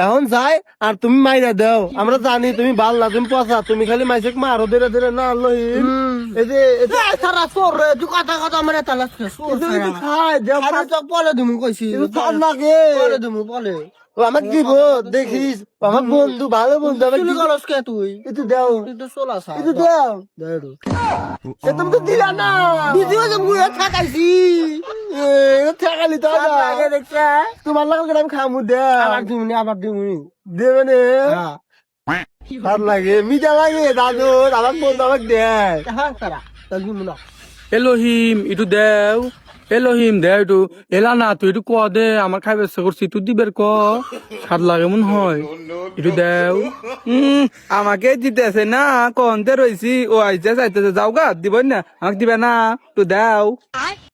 এখন যাই আর তুমি মাইরা দাও, আমরা জানি তুমি ভাল না, তুমি পচা, তুমি খালি মাইসে মারো ধীরে ধীরে না লহিম। এই যে সারা চোর রে তুই কথা কথা মানে তালাশ খাই দেও, পলে দিমু কইছি লাগে পলে দিমু পলে ও আমাকে দিব, দেখিস আমার বন্ধু, ভালো বন্ধু, আমাকে তুই গলস কে তুই একটু দাও, তুই তো চলা সা একটু দাও। এ তুমি তো দিলা না, দিদিও যে মুয়ে থাকাইছি ঠেকালি তো আগে দেখছে তোমার লাগে আমি খামু দে, আবার দিমুনি আবার দিমুনি দেবে নে হ্যাঁ ভাল লাগে, মিঠা লাগে দাদু, আমার বন্ধু আমাকে দেয়। হ্যাঁ তারা তাই দিমু না এলোহিম ইটু দেও, এলোহিম দে ইটু, এলা না তুই ইটু ক দে, আমার খাইবে ইচ্ছা করছি, তুই দিবের ক, স্বাদ লাগে মন হয়, ইটু দেও। আমাকে দিতেছে না, কনতে রইছি, ও আইছে চাইতেছে, যাও গা দিব না, আমাকে দিবে না, তো দাও।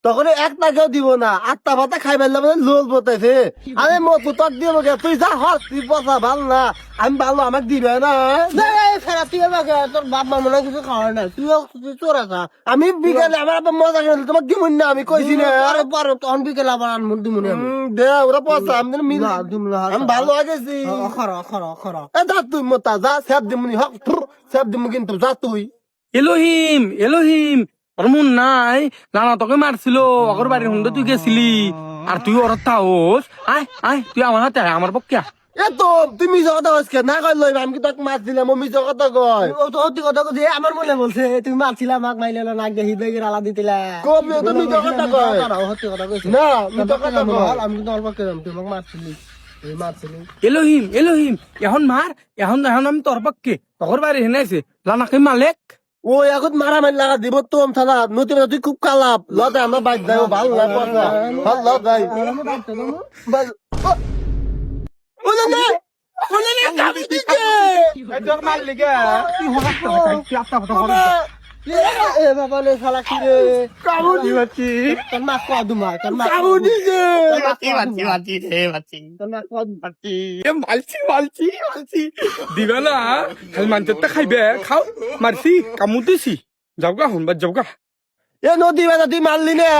তখন এক টাকাও দিব না, আটটা ভাতা খাইবার লাগে লোল বতাইছে। আরে মতো তক দিব গে, তুই যা হর, তুই পচা ভাল না, আমি ভালো, আমাকে দিবে না। ফেরা তুই আমাকে তোর বাপ মা মনে কিছু খাওয়ার না তুই চোর আছা আমি বিকালে আমার আবার মজা করে তোমাকে দিমুন না, আমি কইছি না। পরে পরে তখন বিকেল আবার আনমু দিমুনি আমি দে ওরা পচা, আমি যেন মিল, দিমুলা আমি ভালো আগেছি। অখর অখর অখর এ যা তুই মতা, যা স্যাপ দিমুনি, হক স্যাপ দিমু, কিন্তু যা তুই। এলোহিম এলোহিম, ওর মন নাই, নানা তোকে মারছিল, অগর বাড়ির হুন্ডে তুই গেছিলি, আর তুই ওর তাওস, আয় আয় তুই আমার হাতে আয়, আমার পক্ষে আয়। এ তো তুই মিজা কথা কইছ না, কই লই আমি কি তোকে মাছ দিলাম, ও মিজা কথা কয়। ও তো অতি কথা কইছে আমার মনে বলছে তুমি মারছিলা মাক মাইলে না নাক দেখি দেখি আলা দিতিলা কবি ও তো মিজা কথা কয় অতি কথা কইছে না, মিজা কথা কয়। আমি কিন্তু অল্প কেরাম তুই আমাকে মারছিলি তুই মারছিলি এলোহিম এলোহিম, এখন মার, এখন এখন আমি তোর পক্ষে, তোর বাড়ি হেনে আছে, লানাকে মালেক। ও এখন মারামারি লাগা দিব তো থানা নতুন, তুই খুব কালাপ লদে আমরা বাইক যাই, ভালো লাগে পচা ভাল লদ যাই বাস। ও না না, ও না না, কামি দিকে তোর মারলি কে? তুই হঠাৎ করে তুই আত্মা কথা বলিস। এ বাবা লে শালা কি রে কামু দিছি, তোর মা কো দুমা তোর মা কামু দিছে। তোর মা কো এ মালছি মালছি মালছি, দিবে না, খালি মানতে খাইবে, খাও, মারছি কামু দিছি, যাও গা হন বাদ যাও গা। এ নদী বেলা তুই মারলি না,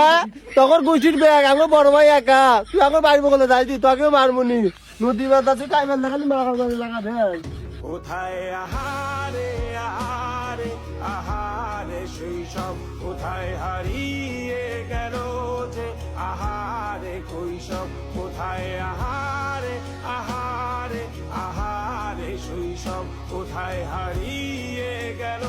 তখন গুছির ব্যাগ আমার বড় ভাই একা, তুই আমার বাড়ি বলে যাই, তুই তোকেও মারমুনি। নদী বেলা তুই টাইমের লাগালি লাগা দে। কোথায় আহারে আহারে আহারে সেই সব কোথায় হারিয়ে গেল যে আহারে কৈশব, কোথায় আহারে আহারে আহারে শৈশব, কোথায় হারিয়ে গেল